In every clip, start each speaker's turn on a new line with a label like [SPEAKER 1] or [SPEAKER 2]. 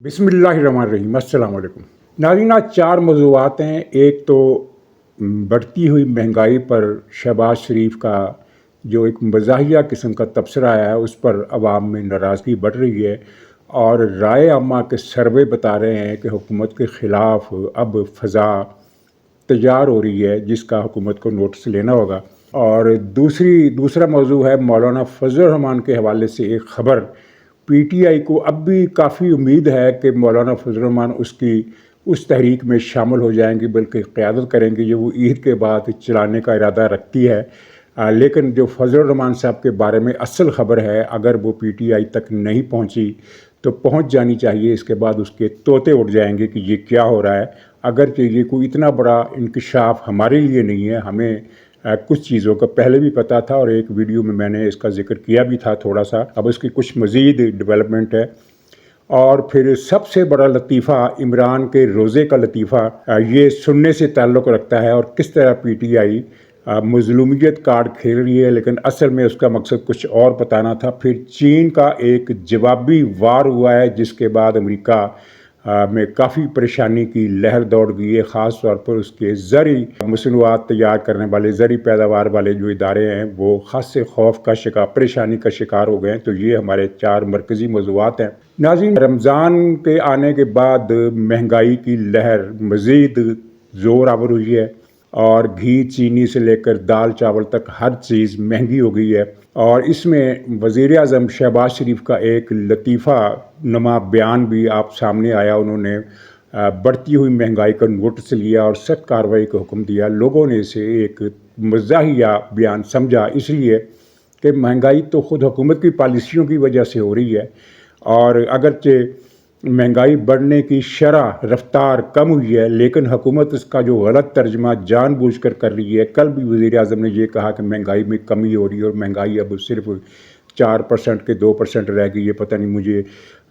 [SPEAKER 1] बिस्मिल्लाहिर्रहमानिर्रहीम। अस्सलाम वालेकुम नाज़रीन, आज चार मौज़ूआत हैं। एक तो बढ़ती हुई महंगाई पर शहबाज शरीफ का जो एक मज़ाहिया किस्म का तबसरा आया है, उस पर अवाम में नाराज़गी बढ़ रही है और राय आमा के सर्वे बता रहे हैं कि हुकूमत के ख़िलाफ़ अब फ़ज़ा तैयार हो रही है, जिसका हुकूमत को नोटिस लेना होगा। और दूसरा मौजू है मौलाना फजल रहमान के हवाले से एक ख़बर। पीटीआई को अब भी काफ़ी उम्मीद है कि मौलाना फजल रहमान उस तहरीक में शामिल हो जाएंगी, बल्कि क़यादत करेंगे जो वो ईद के बाद चलाने का इरादा रखती है। लेकिन जो फजल रहमान साहब के बारे में असल ख़बर है, अगर वो पीटीआई तक नहीं पहुंची तो पहुंच जानी चाहिए। इसके बाद उसके तोते उड़ जाएंगे कि ये क्या हो रहा है। अगर ये कोई इतना बड़ा इंकशाफ हमारे लिए नहीं है, हमें कुछ चीज़ों का पहले भी पता था और एक वीडियो में मैंने इसका जिक्र किया भी था थोड़ा सा। अब इसकी कुछ मज़ीद डेवलपमेंट है। और फिर सबसे बड़ा लतीफ़ा, इमरान के रोज़े का लतीफ़ा, ये सुनने से ताल्लुक़ रखता है और किस तरह पीटीआई मज़लूमियत कार्ड खेल रही है, लेकिन असल में उसका मकसद कुछ और बताना था। फिर चीन का एक जवाबी वार हुआ है, जिसके बाद अमेरिका में काफ़ी परेशानी की लहर दौड़ गई है। ख़ास तौर पर उसके ज़री मसनूआत तैयार करने वाले, ज़री पैदावार वाले जो इदारे हैं, वो ख़ासे खौफ का शिकार, परेशानी का शिकार हो गए हैं। तो ये हमारे चार मरकज़ी मौज़ूआत हैं। नाज़रीन, रमज़ान के आने के बाद महंगाई की लहर मज़ीद ज़ोर आवर हुई है और घी चीनी से लेकर दाल चावल तक हर चीज़ महंगी हो गई है। और इसमें वज़ीर-ए-आज़म शहबाज शरीफ का एक लतीफ़ा नुमा बयान भी आप सामने आया। उन्होंने बढ़ती हुई महंगाई का नोटिस लिया और सख्त कार्रवाई का हुक्म दिया। लोगों ने इसे एक मज़ाहिया बयान समझा, इसलिए कि महंगाई तो ख़ुद हुकूमत की पॉलिसियों की वजह से हो रही है। और अगरचे महंगाई बढ़ने की शरह रफ्तार कम हुई है, लेकिन हुकूमत इसका जो गलत तर्जमा जानबूझकर कर रही है। कल भी वज़ीर-ए-आज़म ने ये कहा कि महंगाई में कमी हो रही है और महंगाई अब सिर्फ 4% के 2% रह गई है। पता नहीं, मुझे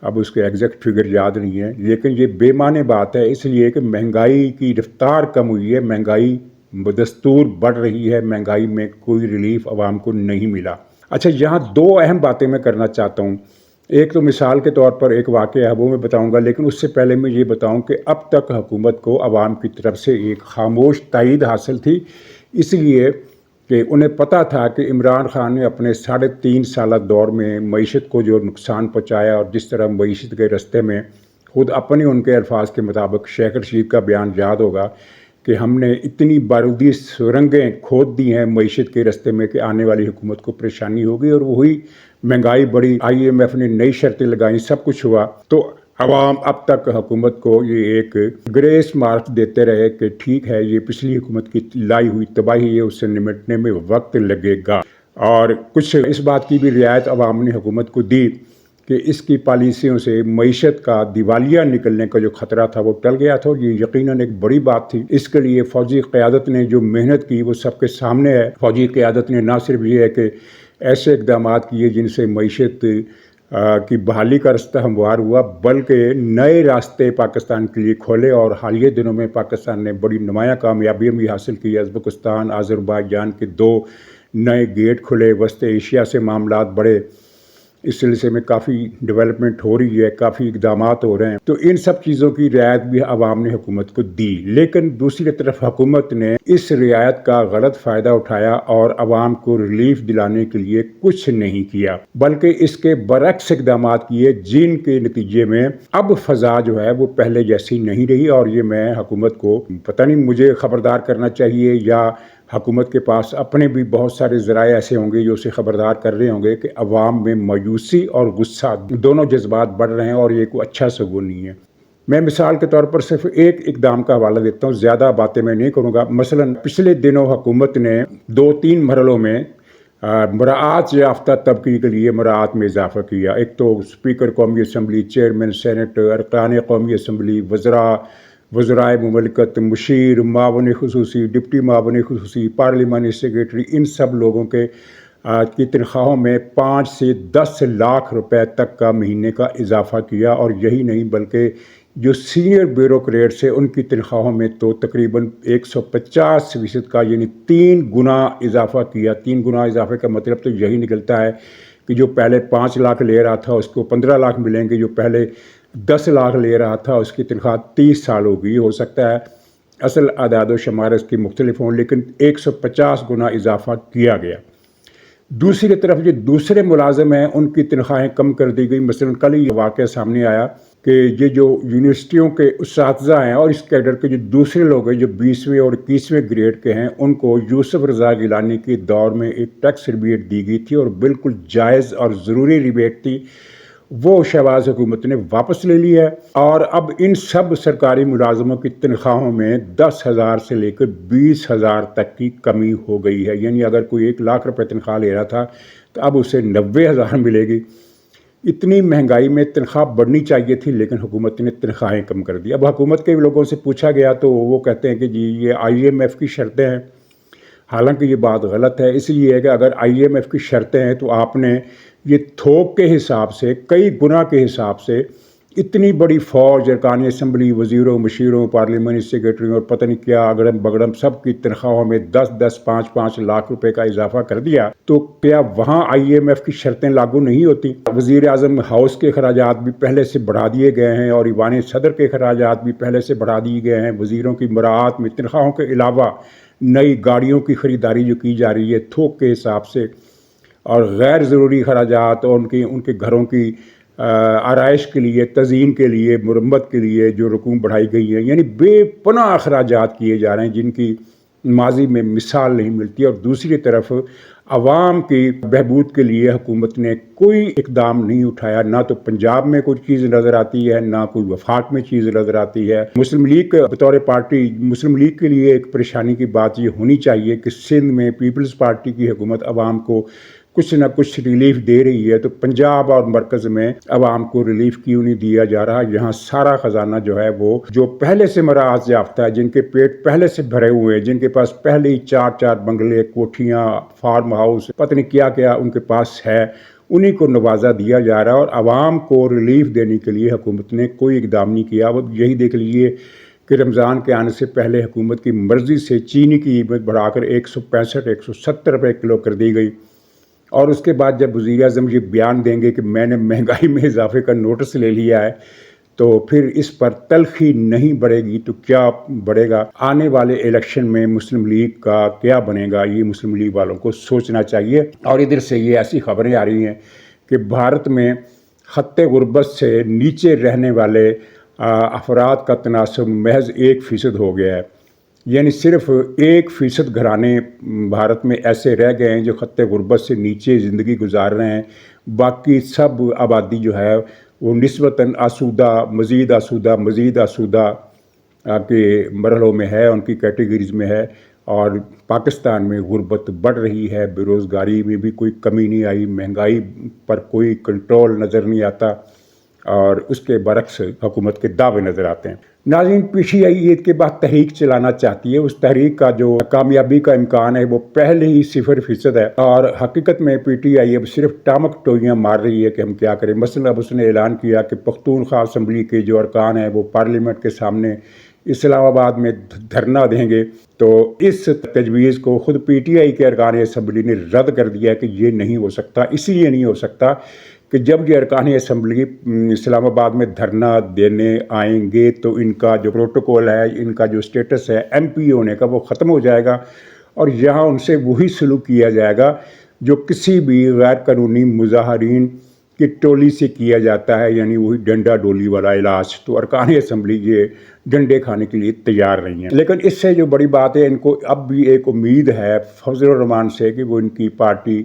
[SPEAKER 1] अब उसके एग्जैक्ट फिगर याद नहीं है, लेकिन ये बेमाने बात है, इसलिए कि महंगाई की रफ्तार कम हुई है, महंगाई बदस्तूर बढ़ रही है, महंगाई में कोई रिलीफ आवाम को नहीं मिला। अच्छा, यहाँ दो अहम बातें मैं करना चाहता हूँ। एक तो मिसाल के तौर पर एक वाक़या है, वो मैं बताऊंगा, लेकिन उससे पहले मैं ये बताऊं कि अब तक हुकूमत को आवाम की तरफ से एक खामोश तायद हासिल थी, इसलिए कि उन्हें पता था कि इमरान खान ने अपने 3.5 साल दौर में मईशत को जो नुकसान पहुँचाया और जिस तरह मईशत के रस्ते में खुद अपने उनके अल्फाज के मुताबिक शेख रशीद का बयान याद होगा कि हमने इतनी बारूदी सुरंगें खोद दी हैं मईशत के रस्ते में कि आने वाली हुकूमत को परेशानी होगी और वही महंगाई बढ़ी, IMF ने नई शर्तें लगाई, सब कुछ हुआ। तो अवाम अब तक हुकूमत को ये एक ग्रेस मार्क देते रहे कि ठीक है, ये पिछली हुकूमत की लाई हुई तबाही है, उससे निपटने में वक्त लगेगा। और कुछ इस बात की भी रियायत अवाम ने हुकूमत को दी कि इसकी पॉलिसियों से मईशत का दिवालिया निकलने का जो ख़तरा था वो टल गया था। ये यकीनन एक बड़ी बात थी। इसके लिए फ़ौजी क़यादत ने जो मेहनत की वो सबके सामने है। फ़ौजी क़यादत ने ना सिर्फ ये है कि ऐसे इक़दाम किए जिनसे मईशत की बहाली का रास्ता हमवार हुआ, बल्कि नए रास्ते पाकिस्तान के लिए खोले। और हालिया दिनों में पाकिस्तान ने बड़ी नुमायाँ कामयाबियाँ भी हासिल की। उज़्बेकिस्तान, अज़रबैजान के 2 नए गेट खुले, वस्त एशिया से मामलात बढ़े, इस सिलसिले में काफ़ी डेवलपमेंट हो रही है, काफ़ी इकदाम हो रहे हैं। तो इन सब चीज़ों की रियायत भी आवाम ने हुकूमत को दी, लेकिन दूसरी तरफ हुकूमत ने इस रियायत का गलत फ़ायदा उठाया और आवाम को रिलीफ दिलाने के लिए कुछ नहीं किया, बल्कि इसके बरक्स इकदाम किए, जिनके नतीजे में अब फ़ज़ा जो है वो पहले जैसी नहीं रही। और ये मैं हुकूमत को, पता नहीं मुझे ख़बरदार करना चाहिए या हुकूमत के पास अपने भी बहुत सारे ज़राए ऐसे होंगे जो उसे ख़बरदार कर रहे होंगे कि अवाम में मायूसी और गुस्सा दोनों जज्बात बढ़ रहे हैं और ये कोई अच्छा सबूत नहीं है। मैं मिसाल के तौर पर सिर्फ एक इक़दाम का हवाला देता हूँ, ज़्यादा बातें मैं नहीं करूँगा। मसलन पिछले दिनों हुकूमत ने 2-3 मरहलों में मराआत याफ्ता तबके के लिए मराआत में इजाफ़ा किया। एक तो स्पीकर कौमी असम्बली, चेयरमैन सेनेट, अरकान कौमी असम्बली, वज़राए मुमलिकत, मुशीर, मावन खुसूसी, डिप्टी मावन खुसूसी, पार्लिमानी सेक्रेटरी, इन सब लोगों के की तनख्वाहों में 5 से 10 लाख रुपए तक का महीने का इजाफ़ा किया। और यही नहीं, बल्कि जो सीनियर ब्यूरोक्रेट्स हैं उनकी तनख्वाहों में तो तकरीबन 150% का, यानी 3 गुना इजाफ़ा किया। 3 गुना इजाफ़े का मतलब तो यही निकलता है कि जो पहले 5 लाख ले रहा था उसको 15 लाख मिलेंगे, जो पहले 10 लाख ले रहा था, उसकी तनख्वाह 30 साल हो गई। हो सकता है असल आदाद व शुमार इसकी मुख्तलिफ हों, लेकिन 150 गुना इजाफा किया गया। दूसरी तरफ जो दूसरे मुलाजिम हैं उनकी तनख्वाहें कम कर दी गई। मसलन कल ही वाक़या सामने आया कि ये जो यूनिवर्सिटियों के उस्ताज़ा हैं और इस कैडर के जो दूसरे लोग हैं जो 20वें और 21वें ग्रेड के हैं, उनको यूसुफ रज़ा गिलानी के दौर में एक टैक्स रिबेट दी गई थी और बिल्कुल जायज़ और ज़रूरी रिबेट थी। वो शहबाज हुकूमत ने वापस ले लिया है और अब इन सब सरकारी मुलाजमों की तनख्वाहों में 10,000 से लेकर 20,000 तक की कमी हो गई है। यानी अगर कोई 1 लाख रुपए तनख्वाह ले रहा था तो अब उसे 90,000 मिलेगी। इतनी महंगाई में तनख्वाह बढ़नी चाहिए थी, लेकिन हुकूमत ने तनख्वाहें कम कर दी। अब हुकूमत के लोगों से पूछा गया तो वो कहते हैं कि जी ये IMF की शर्तें हैं। हालांकि ये बात गलत है, इसलिए है कि अगर IMF की शर्तें हैं तो आपने ये थोक के हिसाब से, कई गुना के हिसाब से इतनी बड़ी फ़ौज, अरकान असम्बली, वज़ीरों, मशीरों, पार्लियामेंट सेक्रेटरी और पता नहीं क्या अगड़म बगड़म सब की तनख्वाहों में 10-10, 5-5 लाख रुपए का इजाफा कर दिया, तो क्या वहाँ IMF की शर्तें लागू नहीं होती? वज़ीर आज़म हाउस के अखराजात भी पहले से बढ़ा दिए गए हैं और ईवान सदर के अखराजात भी पहले से बढ़ा दिए गए हैं। वज़ीरों की मराआत में तनख्वाहों के अलावा नई गाड़ियों की ख़रीदारी जो की जा रही है थोक के हिसाब से, और गैर ज़रूरी अखराजात और उनके घरों की आराइश के लिए, तज़ीन के लिए, मुरम्मत के लिए जो रकूम बढ़ाई गई है, यानी बेपनाह अखराजात किए जा रहे हैं जिनकी माजी में मिसाल नहीं मिलती। और दूसरी तरफ आवाम की बहबूद के लिए हुकूमत ने कोई इकदाम नहीं उठाया। ना तो पंजाब में कोई चीज़ नज़र आती है, ना कोई वफाक में चीज़ नज़र आती है। मुस्लिम लीग बतौर पार्टी, मुस्लिम लीग के लिए एक परेशानी की बात ये होनी चाहिए कि सिंध में पीपल्स पार्टी की हुकूमत आवाम को कुछ ना कुछ रिलीफ दे रही है, तो पंजाब और मरकज़ में आवाम को रिलीफ क्यों नहीं दिया जा रहा? यहाँ सारा ख़जाना जो है वो जो पहले से मराज याफ्ता है, जिनके पेट पहले से भरे हुए हैं, जिनके पास पहले ही 4-4 बंगले, कोठियाँ, फार्म हाउस, पता नहीं क्या क्या उनके पास है, उन्हीं को नवाजा दिया जा रहा है। और आवाम को रिलीफ देने के लिए हुकूमत ने कोई इकदाम नहीं किया। अब यही देख लीजिए कि रमज़ान के आने से पहले हुकूमत की मर्ज़ी से चीनी की कीमत बढ़ाकर 165-170 रुपये किलो कर दी गई, और उसके बाद जब वज़ीर आज़म ये बयान देंगे कि मैंने महंगाई में इजाफे का नोटिस ले लिया है, तो फिर इस पर तलखी नहीं बढ़ेगी तो क्या बढ़ेगा? आने वाले इलेक्शन में मुस्लिम लीग का क्या बनेगा, ये मुस्लिम लीग वालों को सोचना चाहिए। और इधर से ये ऐसी खबरें आ रही हैं कि भारत में खत्ते गुर्बत से नीचे रहने वाले अफराद का तनासब महज 1% हो गया है। यानी सिर्फ 1% घराने भारत में ऐसे रह गए हैं जो खत्ते गुर्बत से नीचे ज़िंदगी गुजार रहे हैं। बाकी सब आबादी जो है वो निस्बतन आसूदा, मज़ीद आसूदा के मरहलों में है, उनकी कैटेगरीज़ में है। और पाकिस्तान में गुर्बत बढ़ रही है, बेरोज़गारी में भी कोई कमी नहीं आई, महंगाई पर कोई कंट्रोल नज़र नहीं आता, और उसके बरक्स हुकूमत के दावे नज़र आते हैं। नाज़रीन, PTI ईद के बाद तहरीक चलाना चाहती है। उस तहरीक का जो कामयाबी का इम्कान है वो पहले ही 0% है, और हकीकत में PTI अब सिर्फ टामक टोइयाँ मार रही है कि हम क्या करें। मसलन अब उसने ऐलान किया कि पख्तूनख्वा असम्बली के जो अरकान हैं वो पार्लियामेंट के सामने इस्लामाबाद में धरना देंगे, तो इस तजवीज़ को ख़ुद PTI के अरकान असम्बली ने रद्द कर दिया है कि ये नहीं हो सकता। इसलिए नहीं हो सकता कि जब ये अरकान असम्बली इस्लामाबाद में धरना देने आएंगे तो इनका जो प्रोटोकॉल है, इनका जो स्टेटस है MP होने का, वो ख़त्म हो जाएगा, और यहाँ उनसे वही सलूक किया जाएगा जो किसी भी गैर कानूनी मुजाहरीन की टोली से किया जाता है, यानी वही डंडा डोली वाला इलाज। तो अरकान असम्बली ये डंडे खाने के लिए तैयार नहीं है। लेकिन इससे जो बड़ी बात है, इनको अब भी एक उम्मीद है फजलुर रहमान से कि वो इनकी पार्टी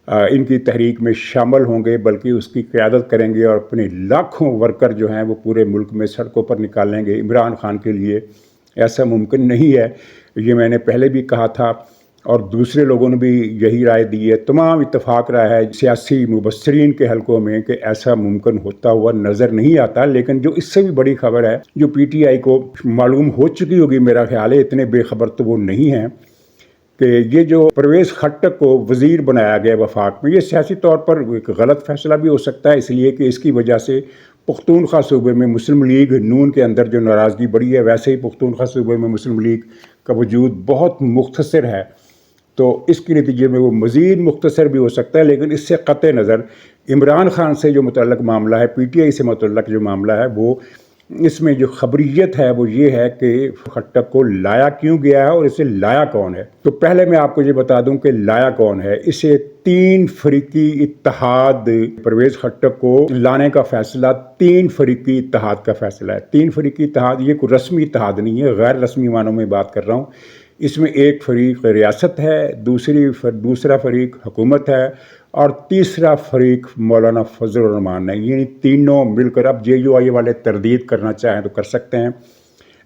[SPEAKER 1] इनकी तहरीक में शामिल होंगे, बल्कि उसकी क़यादत करेंगे और अपने लाखों वर्कर जो हैं वो पूरे मुल्क में सड़कों पर निकालेंगे। इमरान खान के लिए ऐसा मुमकिन नहीं है, ये मैंने पहले भी कहा था और दूसरे लोगों ने भी यही राय दी है। तमाम इत्तफाक राय है सियासी मुबस्सरीन के हलकों में कि ऐसा मुमकिन होता हुआ नज़र नहीं आता। लेकिन जो इससे भी बड़ी खबर है, जो PTI को मालूम हो चुकी होगी, मेरा ख्याल है इतने बेखबर तो वो नहीं हैं, कि ये जो परवेज़ खट्टक को वज़ीर बनाया गया वफाक में, ये सियासी तौर पर एक गलत फैसला भी हो सकता है, इसलिए कि इसकी वजह से पख्तूनख्वा सूबे में मुस्लिम लीग नून के अंदर जो नाराज़गी बढ़ी है, वैसे ही पख्तूनख्वा सूबे में मुस्लिम लीग का वजूद बहुत मुख्तसर है, तो इसके नतीजे में वो मज़ीद मुख्तसर भी हो सकता है। लेकिन इससे क़त्ए नज़र عمران خان سے جو متعلق معاملہ ہے، پی ٹی آئی سے متعلق جو معاملہ ہے، وہ اس میں جو خبریت ہے وہ یہ ہے کہ خٹک کو لایا کیوں گیا ہے اور اسے لایا کون ہے۔ تو پہلے میں آپ کو یہ بتا دوں کہ لایا کون ہے۔ اسے 3 فریقی اتحاد، پرویز خٹک کو لانے کا فیصلہ 3 فریقی اتحاد کا فیصلہ ہے۔ 3 فریقی اتحاد یہ کوئی رسمی اتحاد نہیں ہے، غیر رسمی معنوں میں بات کر رہا ہوں۔ اس میں ایک فریق ریاست ہے، دوسرا فریق حکومت ہے، اور تیسرا فریق مولانا فضل الرحمان ہے۔ یعنی تینوں مل کر، اب جے یو آئی والے تردید کرنا چاہیں تو کر سکتے ہیں،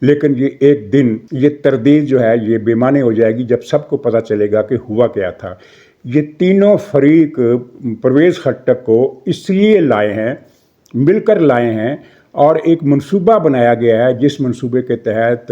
[SPEAKER 1] لیکن یہ ایک دن یہ تردید جو ہے یہ بے معنی ہو جائے گی جب سب کو پتہ چلے گا کہ ہوا کیا تھا۔ یہ تینوں فریق پرویز خٹک کو اس لیے لائے ہیں، مل کر لائے ہیں، اور ایک منصوبہ بنایا گیا ہے جس منصوبے کے تحت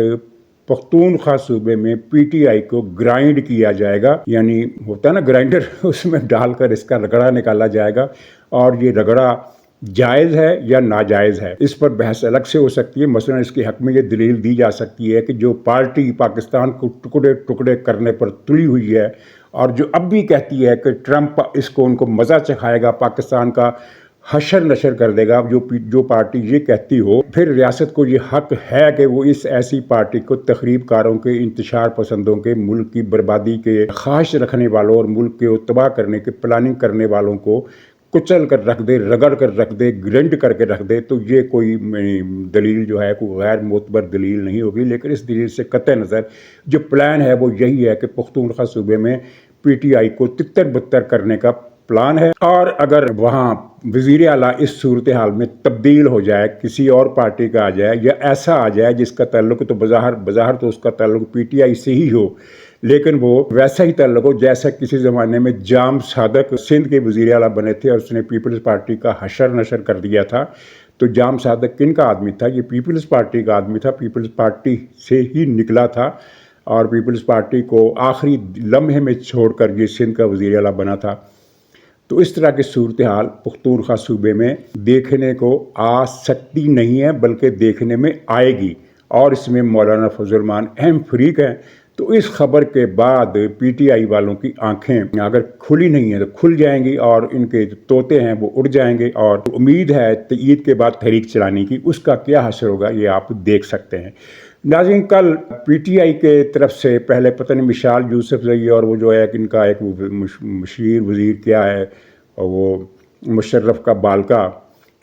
[SPEAKER 1] پختونخوا صوبے میں پی ٹی آئی کو گرائنڈ کیا جائے گا، یعنی ہوتا ہے نا گرائنڈر، اس میں ڈال کر اس کا رگڑا نکالا جائے گا، اور یہ رگڑا جائز ہے یا ناجائز ہے اس پر بحث الگ سے ہو سکتی ہے۔ مثلا اس کے حق میں یہ دلیل دی جا سکتی ہے کہ جو پارٹی پاکستان کو ٹکڑے ٹکڑے کرنے پر تلی ہوئی ہے، اور جو اب بھی کہتی ہے کہ ٹرمپ اس کو ان کو مزہ چکھائے گا، پاکستان کا حشر نشر کر دے گا، جو پارٹی یہ کہتی ہو، پھر ریاست کو یہ حق ہے کہ وہ اس ایسی پارٹی کو تخریب کاروں کے، انتشار پسندوں کے، ملک کی بربادی کے خواہش رکھنے والوں اور ملک کے تباہ کرنے کے پلاننگ کرنے والوں کو کچل کر رکھ دے، رگڑ کر رکھ دے، گرنڈ کر کے رکھ دے۔ تو یہ کوئی دلیل جو ہے کوئی غیر معتبر دلیل نہیں ہوگی، لیکن اس دلیل سے قطع نظر جو پلان ہے وہ یہی ہے کہ پختونخوا صوبے میں پی ٹی آئی کو تتر بتر کرنے کا پلان ہے، اور اگر وہاں وزیر اعلیٰ اس صورتحال میں تبدیل ہو جائے، کسی اور پارٹی کا آ جائے، یا ایسا آ جائے جس کا تعلق تو بظاہر تو اس کا تعلق پی ٹی آئی سے ہی ہو، لیکن وہ ویسا ہی تعلق ہو جیسا کسی زمانے میں جام صادق سندھ کے وزیر اعلیٰ بنے تھے اور اس نے پیپلز پارٹی کا حشر نشر کر دیا تھا۔ تو جام صادق کن کا آدمی تھا؟ یہ پیپلز پارٹی کا آدمی تھا، پیپلز پارٹی سے ہی نکلا تھا، اور پیپلز پارٹی کو آخری لمحے میں چھوڑ کر یہ سندھ کا وزیر اعلیٰ بنا تھا۔ تو اس طرح کی صورتحال پختونخوا صوبے میں دیکھنے کو آ سکتی نہیں ہے، بلکہ دیکھنے میں آئے گی، اور اس میں مولانا فضل الرحمان اہم فریق ہیں۔ تو اس خبر کے بعد پی ٹی آئی والوں کی آنکھیں اگر کھلی نہیں ہیں تو کھل جائیں گی، اور ان کے جو طوطے ہیں وہ اڑ جائیں گے، اور امید ہے عید کے بعد تحریک چلانے کی، اس کا کیا حشر ہوگا یہ آپ دیکھ سکتے ہیں۔ ناظرین، کل پی ٹی آئی کے طرف سے پہلے پتہ نہیں مشال یوسف زئی اور وہ جو ہے ان کا ایک مشیر وزیر کیا ہے، اور وہ مشرف کا بالکا،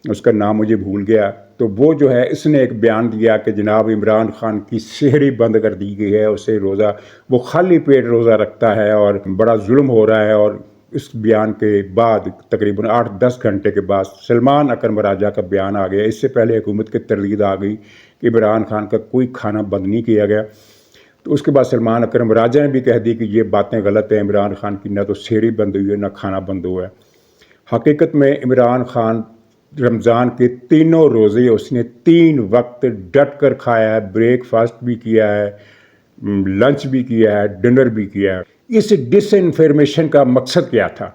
[SPEAKER 1] اس کا نام مجھے بھول گیا، تو وہ جو ہے اس نے ایک بیان دیا کہ جناب عمران خان کی سحری بند کر دی گئی ہے، اسے روزہ، وہ خالی پیٹ روزہ رکھتا ہے اور بڑا ظلم ہو رہا ہے۔ اور اس بیان کے بعد تقریباً 8-10 گھنٹے کے بعد سلمان اکرم راجہ کا بیان آ گیا۔ اس سے پہلے حکومت کی تردید آ گئی کہ عمران خان کا کوئی کھانا بند نہیں کیا گیا، تو اس کے بعد سلمان اکرم راجہ نے بھی کہہ دی کہ یہ باتیں غلط ہیں، عمران خان کی نہ تو سحری بند ہوئی ہے نہ کھانا بند ہوا ہے۔ حقیقت میں عمران خان رمضان کے تینوں روزے اس نے 3 وقت ڈٹ کر کھایا ہے، بریک فاسٹ بھی کیا ہے، لنچ بھی کیا ہے، ڈنر بھی کیا ہے۔ اس ڈس انفارمیشن کا مقصد کیا تھا؟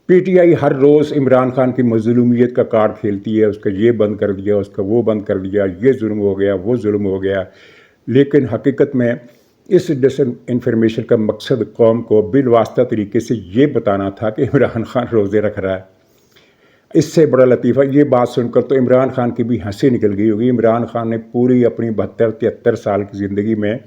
[SPEAKER 1] پی ٹی آئی ہر روز عمران خان کی مظلومیت کا کارڈ کھیلتی ہے، اس کا یہ بند کر دیا، اس کا وہ بند کر دیا، یہ ظلم ہو گیا، وہ ظلم ہو گیا، لیکن حقیقت میں اس ڈس انفارمیشن کا مقصد قوم کو بالواسطہ طریقے سے یہ بتانا تھا کہ عمران خان روزے رکھ رہا ہے۔ اس سے بڑا لطیفہ یہ بات سن کر تو عمران خان کی بھی ہنسی نکل گئی ہوگی۔ عمران خان نے پوری اپنی 72-73 سال کی زندگی میں،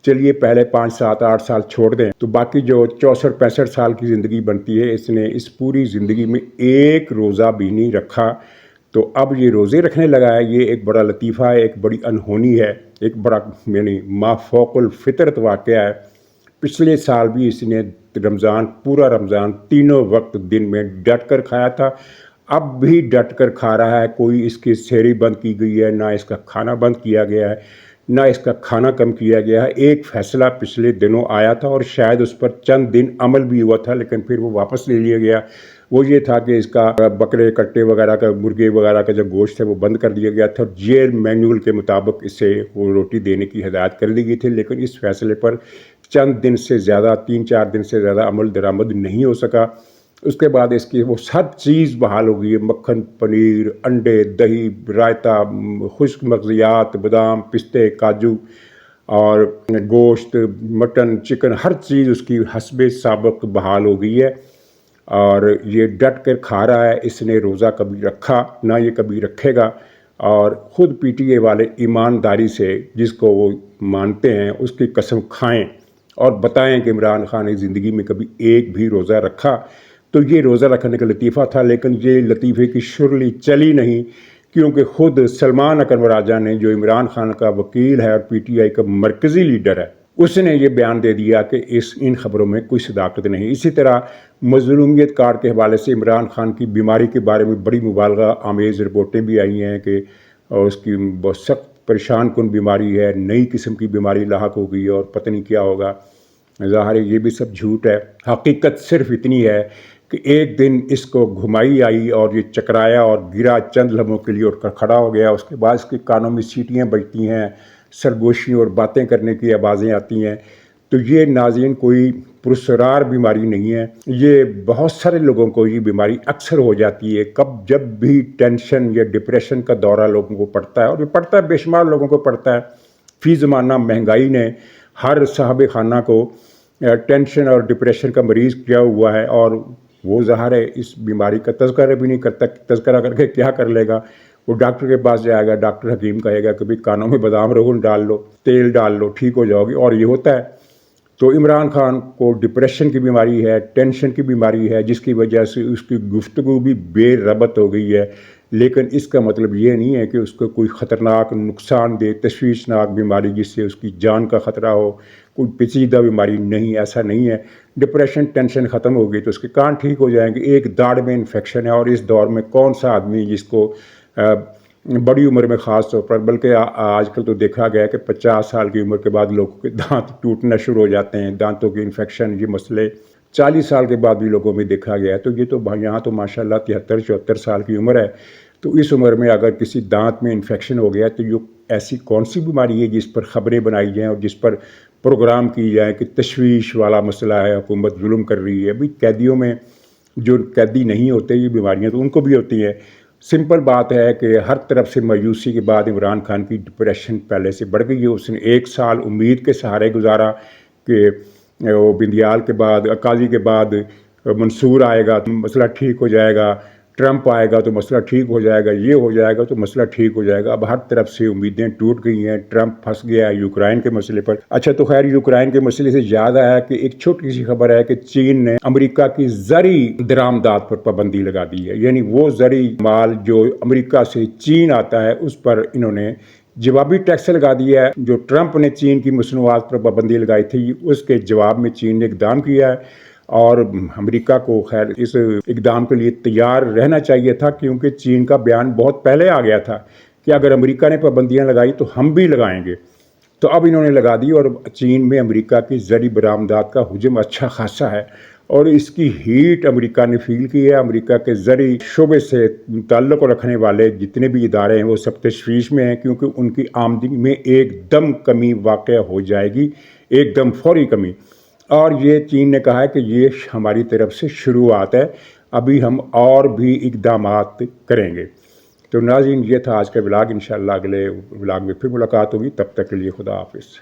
[SPEAKER 1] چلیے پہلے 5-7-8 سال چھوڑ دیں تو باقی جو 64-65 سال کی زندگی بنتی ہے، اس نے اس پوری زندگی میں ایک روزہ بھی نہیں رکھا، تو اب یہ روزے رکھنے لگا ہے۔ یہ ایک بڑا لطیفہ ہے، ایک بڑی انہونی ہے، ایک بڑا یعنی ما فوق الفطرت واقعہ ہے۔ پچھلے سال بھی اس نے پورا رمضان تینوں وقت دن میں ڈٹ کر کھایا تھا، اب بھی ڈٹ کر کھا رہا ہے۔ کوئی اس کی سحری بند کی گئی ہے، نہ اس کا کھانا بند کیا گیا ہے، نہ اس کا کھانا کم کیا گیا ہے۔ ایک فیصلہ پچھلے دنوں آیا تھا اور شاید اس پر چند دن عمل بھی ہوا تھا، لیکن پھر وہ واپس لے لیا گیا۔ وہ یہ تھا کہ اس کا بکرے کٹے وغیرہ کا، مرغے وغیرہ کا جو گوشت ہے وہ بند کر دیا گیا تھا، جیل مینول کے مطابق اسے وہ روٹی دینے کی ہدایت کر دی گئی تھی، لیکن اس فیصلے پر چند دن سے زیادہ، 3-4 دن سے زیادہ عمل درآمد نہیں ہو سکا۔ اس کے بعد اس کی وہ سب چیز بحال ہو گئی ہے، مکھن، پنیر، انڈے، دہی، رائتا، خشک مغزیات، بادام، پستے، کاجو اور گوشت، مٹن، چکن، ہر چیز اس کی حسب سابق بحال ہو گئی ہے۔ اور یہ ڈٹ کر کھا رہا ہے، اس نے روزہ کبھی رکھا نہ یہ کبھی رکھے گا، اور خود پی ٹی اے والے ایمانداری سے جس کو وہ مانتے ہیں اس کی قسم کھائیں اور بتائیں کہ عمران خان نے زندگی میں کبھی ایک بھی روزہ رکھا تو یہ روزہ رکھنے کا لطیفہ تھا، لیکن یہ لطیفے کی شرلی چلی نہیں، کیونکہ خود سلمان اکرم راجہ نے جو عمران خان کا وکیل ہے اور پی ٹی آئی کا مرکزی لیڈر ہے، اس نے یہ بیان دے دیا کہ ان خبروں میں کوئی صداقت نہیں۔ اسی طرح مظلومیت کارڈ کے حوالے سے عمران خان کی بیماری کے بارے میں بڑی مبالغہ آمیز رپورٹیں بھی آئی ہیں کہ اس کی بہت سخت پریشان کن بیماری ہے، نئی قسم کی بیماری لاحق ہو گئی اور پتہ نہیں کیا ہوگا۔ ظاہر ہے یہ بھی سب جھوٹ ہے، حقیقت صرف اتنی ہے کہ ایک دن اس کو گھمائی آئی اور یہ چکرایا اور گرا، چند لمحوں کے لیے اٹھ کر کھڑا ہو گیا، اس کے بعد اس کے کانوں میں سیٹیاں بجتی ہیں، سرگوشی اور باتیں کرنے کی آوازیں آتی ہیں۔ تو یہ ناظرین کوئی پرسرار بیماری نہیں ہے، یہ بہت سارے لوگوں کو یہ بیماری اکثر ہو جاتی ہے، جب بھی ٹینشن یا ڈپریشن کا دورہ لوگوں کو پڑتا ہے، اور یہ پڑتا ہے بے شمار لوگوں کو پڑتا ہے۔ فی زمانہ مہنگائی نے ہر صاحب خانہ کو ٹینشن اور ڈپریشن کا مریض کیا ہوا ہے، اور وہ ظاہر ہے اس بیماری کا تذکرہ بھی نہیں کرتا، تذکرہ کر کے کیا کر لے گا؟ وہ ڈاکٹر کے پاس جائے گا، ڈاکٹر حکیم کہے گا کبھی کانوں میں بادام روغن ڈال لو، تیل ڈال لو، ٹھیک ہو جاؤ گی، اور یہ ہوتا ہے۔ تو عمران خان کو ڈپریشن کی بیماری ہے، ٹینشن کی بیماری ہے، جس کی وجہ سے اس کی گفتگو بھی بے ربط ہو گئی ہے، لیکن اس کا مطلب یہ نہیں ہے کہ اس کو کوئی خطرناک، نقصان دہ، تشویشناک بیماری جس سے اس کی جان کا خطرہ ہو، کوئی پیچیدہ بیماری نہیں، ایسا نہیں ہے۔ ڈپریشن، ٹینشن ختم ہو گئی تو اس کے کان ٹھیک ہو جائیں گے۔ ایک داڑھ میں انفیکشن ہے، اور اس دور میں کون سا آدمی جس کو بڑی عمر میں خاص طور پر، بلکہ آج کل تو دیکھا گیا کہ 50 سال کی عمر کے بعد لوگوں کے دانت ٹوٹنا شروع ہو جاتے ہیں، دانتوں کی انفیکشن، یہ مسئلے 40 سال کے بعد بھی لوگوں میں دیکھا گیا ہے۔ تو یہ تو یہاں تو ماشاءاللہ 73-74 سال کی عمر ہے، تو اس عمر میں اگر کسی دانت میں انفیکشن ہو گیا تو یہ ایسی کون سی بیماری ہے جس پر خبریں بنائی جائیں اور جس پر پروگرام کی جائیں کہ تشویش والا مسئلہ ہے، حکومت ظلم کر رہی ہے؟ ابھی قیدیوں میں جو قیدی نہیں ہوتے یہ بیماریاں تو ان کو بھی ہوتی ہیں۔ سمپل بات ہے کہ ہر طرف سے مایوسی کے بعد عمران خان کی ڈپریشن پہلے سے بڑھ گئی ہے۔ اس نے 1 سال امید کے سہارے گزارا کہ وہ بندیال کے بعد، اکالی کے بعد منصور آئے گا تو مسئلہ ٹھیک ہو جائے گا، ٹرمپ آئے گا تو مسئلہ ٹھیک ہو جائے گا، یہ ہو جائے گا تو مسئلہ ٹھیک ہو جائے گا۔ اب ہر طرف سے امیدیں ٹوٹ گئی ہیں، ٹرمپ پھنس گیا ہے یوکرائن کے مسئلے پر۔ اچھا تو خیر، یوکرائن کے مسئلے سے یاد آیا کہ ایک چھوٹی سی خبر ہے کہ چین نے امریکہ کی زرعی درآمدات پر پابندی لگا دی ہے، یعنی وہ زرعی مال جو امریکہ سے چین آتا ہے اس پر انہوں نے جوابی ٹیکس لگا دیا ہے۔ جو ٹرمپ نے چین کی مصنوعات پر پابندی لگائی تھی، اس کے جواب میں چین نے اقدام کیا ہے، اور امریکہ کو خیر اس اقدام کے لیے تیار رہنا چاہیے تھا، کیونکہ چین کا بیان بہت پہلے آ گیا تھا کہ اگر امریکہ نے پابندیاں لگائی تو ہم بھی لگائیں گے۔ تو اب انہوں نے لگا دی، اور چین میں امریکہ کی زرعی برآمدات کا حجم اچھا خاصا ہے، اور اس کی ہیٹ امریکہ نے فیل کی ہے۔ امریکہ کے زرعی شعبے سے تعلق رکھنے والے جتنے بھی ادارے ہیں وہ سب تشویش میں ہیں، کیونکہ ان کی آمدنی میں ایک دم کمی واقع ہو جائے گی، ایک دم فوری کمی۔ اور یہ چین نے کہا ہے کہ یہ ہماری طرف سے شروعات ہے، ابھی ہم اور بھی اقدامات کریں گے۔ تو ناظرین، یہ تھا آج کا ولاگ، انشاءاللہ اگلے ولاگ میں پھر ملاقات ہوگی، تب تک کے لیے خدا حافظ۔